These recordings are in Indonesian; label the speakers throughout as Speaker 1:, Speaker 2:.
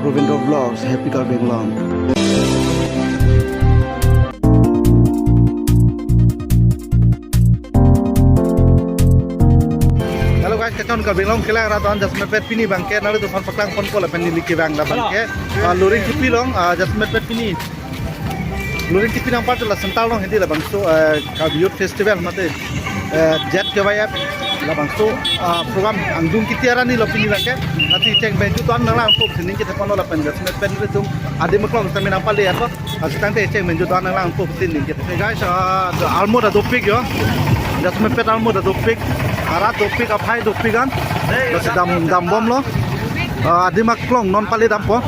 Speaker 1: Provindo Vlogs, Happy Kalbeng Long. Hello guys, kacan Kalbeng Long kila raton jasmet pet pini bangke nalu tuan paklang pon pola penili ke bang la bangke luring kipi long jasmet pet pini luring kipi nang part la sental long hindi la bangso Youth Festival mate jet ke bayap la bangso program angdung kitiara ni lo pini bangke nanti cek benju tuan nang lang pop sini kita pon la pen jasmet pet itu ade maklong kami nang pali apa asitang te cek benju tuan nang lang pop sini kita guys almo da topik yo jasmet pet almo da topik Arat topik apa topik kan? Masih dam bom lo. Adi maklong non pali dam po.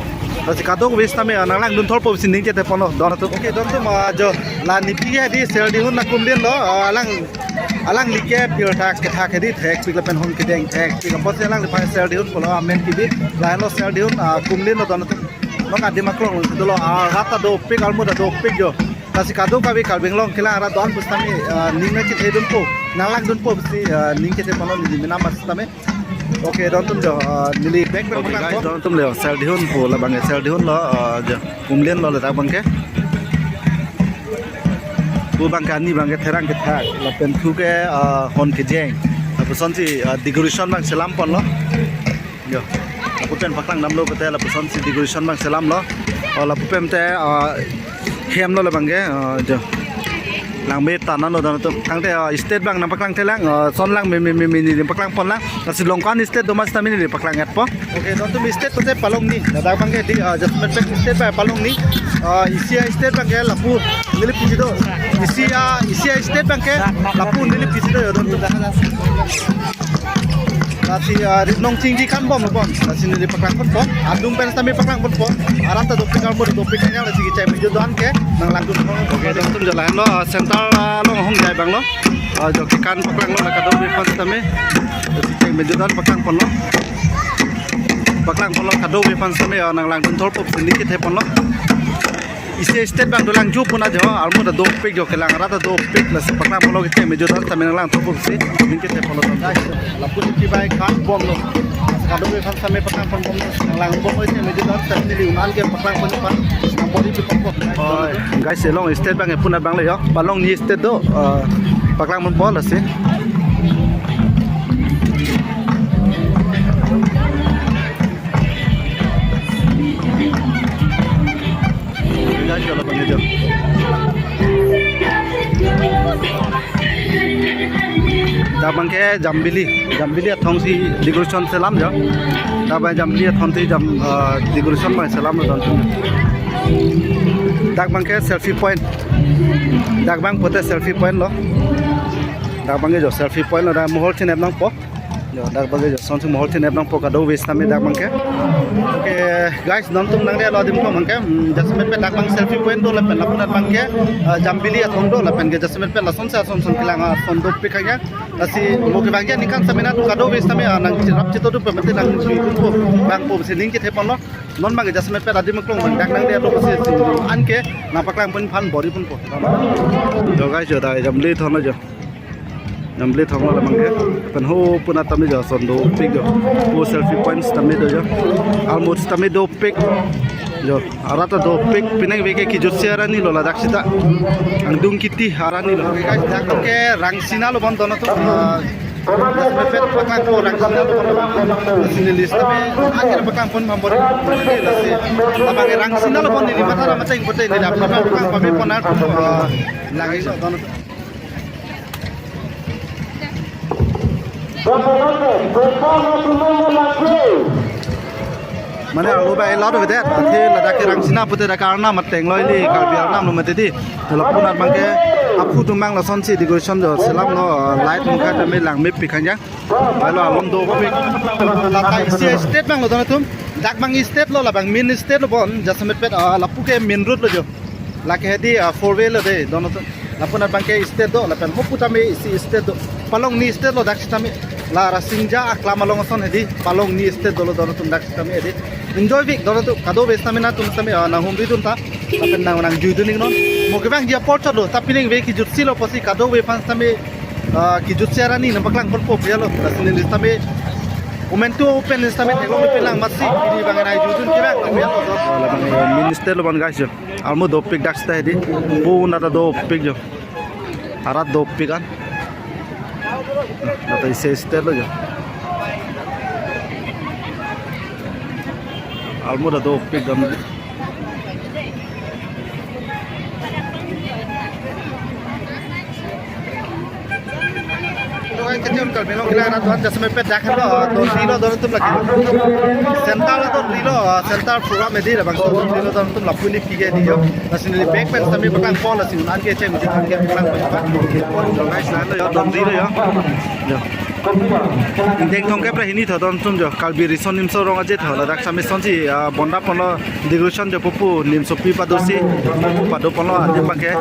Speaker 1: Masih kadang wis tame nanglang dun thol po sinding cete pono don tu. Oke don tu jo la nipi ya di sel di hun nakum din lo. Alang like pure thak di thek pik pen hun kideng thek pik po selang lepas sel di hun polo amen kibi. Lain lo sel di hun kumlin lo don tu. Nong adi maklong tu lo rata topik almu da topik jo. Kasih kado kami Kalbeng Long kila arah don pustami ningna kita dun po nalak dun po pasti ning kita malu nili nama pustami oke don tum jo nili back oke guys don tum leo sel dihun po lah bang sel dihun lo jo kumlian lo letak bang ke bu bang kani bang ke terang kita lah pentu ke hon kejeng apa sonsi decoration bang selam pon lo jo pupen paklang nam lo kete lah sonsi decoration bang selam lo lah pupen te Hem lo bang ke jo lang me tanan lo dan tu kang te state bang nampak lang telang son lang me ni paklang pon lang kasi longkan state domas tami ni paklang at po okay don tu state tu palong ni dadak bang ke di jasmet pek state ba palong ni isia state bang ke lapu nilip pisido isia state bang ke lapu nilip pisido don tu Nasi nong tinggi kan bom nasi ni paklang pun bom adung pen tami paklang pun bom aram ta dopik kalmo dopik nya la sigi cai mejo doan ke nang langkun oke dong tum jalan lo sentral lo hong jai bang lo jo kikan paklang lo la ka dopik pan tami sigi cai mejo doan paklang pon lo ka dopik pan tami nang langkun thol pop sedikit he pon lo isi state bang dolang ju pun aja almo da dopik jo kelang rata dopik la paklang pon lo ke mejo doan tami nang lang thol pop si sedikit he pon lo guys lapun ki bai kan bom lo kado be fan sampai paklang pon bom lang bom oi mejo doan tami ni umal ke paklang pon pan body bi pon guys selong state bang pun bang le yo balong ni state do paklang pon bol sih guys kalau pengejo Dabang ke Jambili athong si decoration selam jo. Dabang Jambili athong si decoration mai selam lo don. Dabang ke selfie point. Dabang pote selfie point lo. Dabang ke jo selfie point lo da mohol chin nang po. Jo dabang ke jo son si mohol chin nang po ka do wis tame dabang ke. Oke guys don tum nang dia lo dim ko mangke jasmet pe dabang selfie point do la pen lapun dabang ke Jambili athong do la pen ke jasmet pe la son kilang son do pe kanya Kasi mo ke bangja nikan samena tu kado wis tame nang rap cito tu pemete nang tu bang po sining ke thepon lo non bang jasmet pe adi maklong bang nang dia lo pasi an ke napaklang pun phan body pun po jo guys jo dai Jambili thon lo jo Jambili thong lo bang ke pen ho puna tame jo son do pic jo po selfie points tame do jo almost tame do pic jo arata do pic pinang weke ki jotsiara ni lo la daksita angdung kiti harani lo guys dak ke rangsina lo bon dono to Jasmet paklang ko rangsina lo bon sini list me akhir paklang pon mambori la se abang rangsina lo bon ni matara mateng pote ni da paklang pame ponar lagi so dono Mana aku bayi laut itu deh, nanti lada ke rangsina putih dah karena mateng loy li kalbiar nam lo mati di, kalau pun ada bangke aku tu mang la sonsi decoration jo selam lo light muka tapi lang mip pikanya, lalu alom do kopi, lada isi state bang lo tuh tuh, dak bang state lo lah bang main state lo bon, jasmet pet lapu ke main road lo jo, laki hedi four way lo deh, dono tuh, lapu ada bangke state do, lapen hopu tami isi state do, palong ni state lo dak tami, la rasinja aklama lo ngoson hedi, palong ni state do lo dono tuh dak tami hedi. Enjoy week dono tu kado bes tamina tu tami na humri tu ta tapi nang judu ning non mo ke bang dia porto do tapi ning we ki jutsi lo posi kado we pan tami ki jutsi arani na paklang por po ya lo tasini tami Umen tu open instrument ekong pelang masih ini bangan ai judun kira kami lo do la bang minister lo ban guys jo almo do pik dak sta hedi puna da do pik jo arat do pik kan na ise ster lo jo almo da do pik gam kecil kalau belok kita nak tuan just mepet dah kan lo don rilo don tu lagi sentar don rilo sentar program ini lah bang don rilo don tu lapu ni tiga di jo nasi ni back pen kami pegang pola sih nanti cek mesti nanti pegang apa guys nanti yo don rilo yo Deng thong kep ini thọ don sum jo kalbi rison nim so rong aje thọ la dak sami sonji bonda pono deguration jo pupu nim so pi padosi pupu pado pono ade pake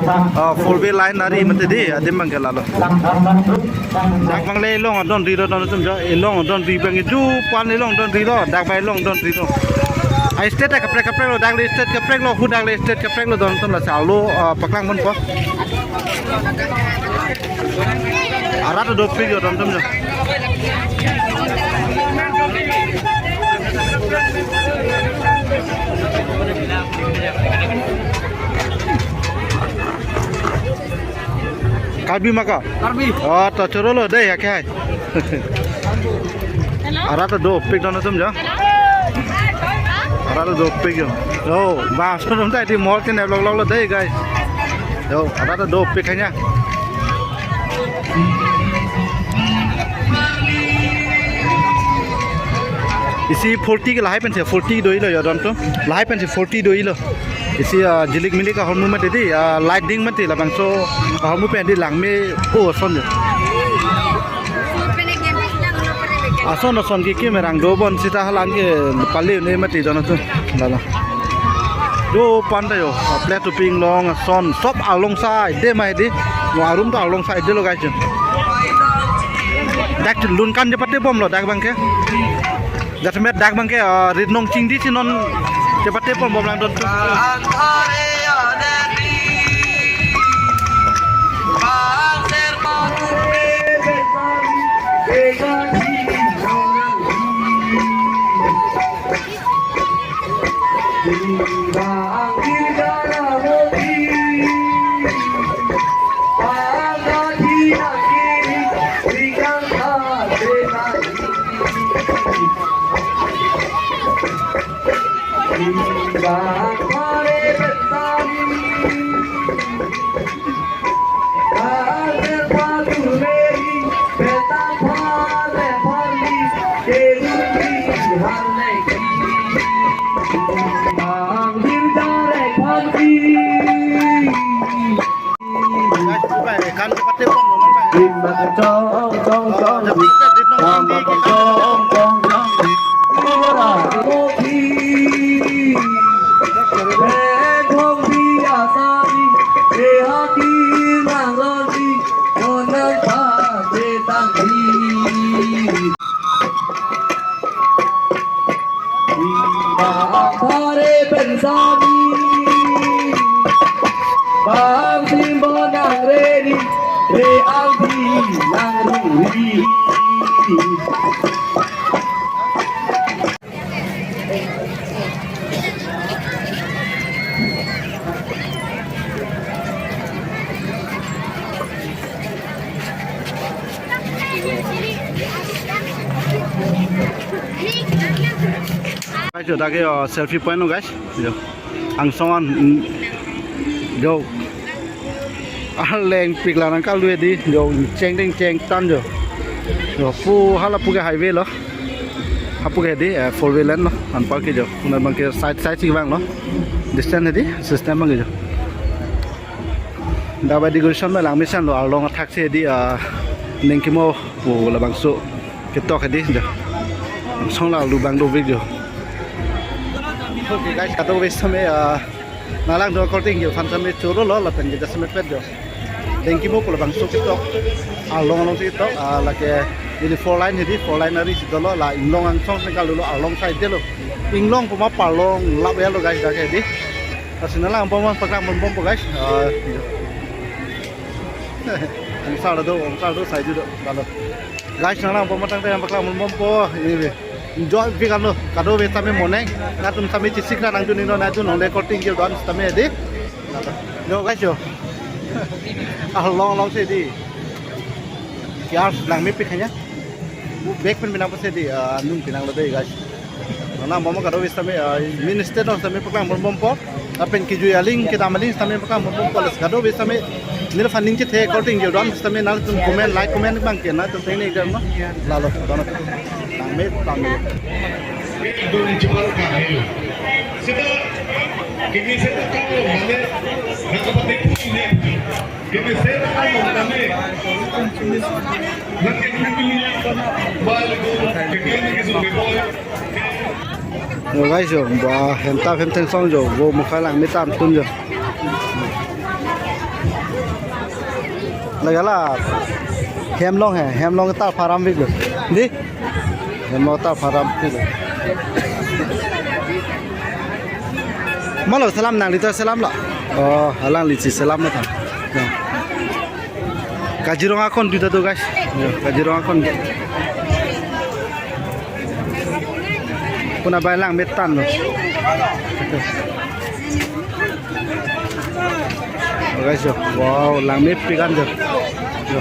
Speaker 1: 4-way line nari mate de ade mangke lalo dak bang le long don ri don sum jo e long don ri bang du pan le long don ri lo dak bai long don ri lo ai state kapre lo dak le state kapre lo hu dak le state kapre lo don sum la sa lo paklang mon ko arat do pig don sum jo Kalbi maka? Kalbi. Oh, to choro lo deh ya kai. Arat do pig don sum jo. Arat do pig jo. Oh, ba so dom tai ti mol tin ne log lo deh guys. Yo, arat do pig kayaknya. Isi 40 ke lahai pen se 40 doi lo ya don to lahai pen se 40 doi lo isi jilik milik ka hormu mate di lighting mate la bang so hormu pen di lang me o son je ason son ki merang do bon sita halang ke pali ne mate don to la do pan da yo plate to ping long son sop along sai de mai di no arum to along sai de lo guys dak lun kan je pate bom lo dak bang ke Jatuh dak bang ke rit nong cing di sinon cepat tepon bom lang don tu. Kan cepat tepon Guys, dah ke selfie point lo guys. Jo, angsoan jo, leng pik lah nangkal luar di jo ceng tan jo. Jo pu hala pu ke highway lo, hapu ke di 4-way lane lo, anpal ke jo. Kemudian bang ke side sih bang lo, distance di system bang jo. Dah badi gurusan bang lang misan lo, along taksi di nengkimo pu la bang so ketok di jo. Song lah lu bang do video. Okay guys, kata wes sampai nalang dua korting jo, fan sampai curu lo, lapan kita sampai pet jo. Dengki mo kalau bang so kita, along kita, lagi ini 4 line jadi 4 line hari situ lo, lah inglong angsong sengkal dulu along side lo, inglong puma palong lap ya lo guys, dah kayak di. Asal nalang puma pakai bom guys, angsal do side itu, kalau guys nang pematang tayang baklang mompo ini joy vegan lo kado be tame moneng na tum tame chisik na nang tu nino na tu nong recording je don tame di yo guys yo long se di kyar lang me pikhanya back pen binang pase di nung pinang lo dei guys na momo kado be tame minister no tame baklang mompo apen ki ju yaling kita maling tame baklang mompo les kado be tame nil funding ke the recording je don tame na tum comment like comment bang ke na tum tene ikar no lalo don Tangme.
Speaker 2: Itu dijual kahil. Sudah, kini saya tahu mana nak dapat ini. Kini saya tahu mana nak kini balik kini kisah boy.
Speaker 1: Rồi guys rồi, và hiện tại phim thành xong rồi, vô một khai làng mới tạm tuần rồi. Là hem long cái tao pharam việc được, đi. Hem long tao pharam việc được. Malah salam nang liter salam lah. Oh, halang lici salam lah kan. Kajirong akon dito tuh guys. Kajirong akon. Puna balang metan loh. Guys yo, wow, lang met pikan jo. Yo.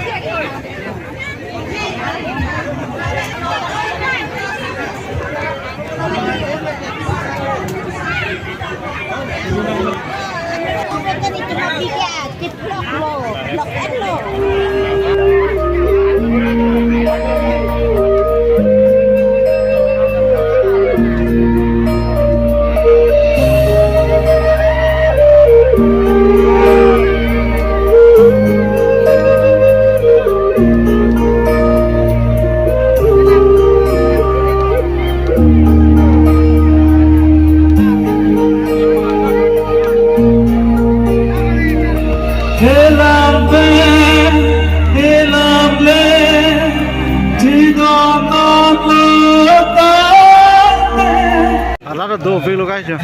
Speaker 1: Ada dua video guys ya.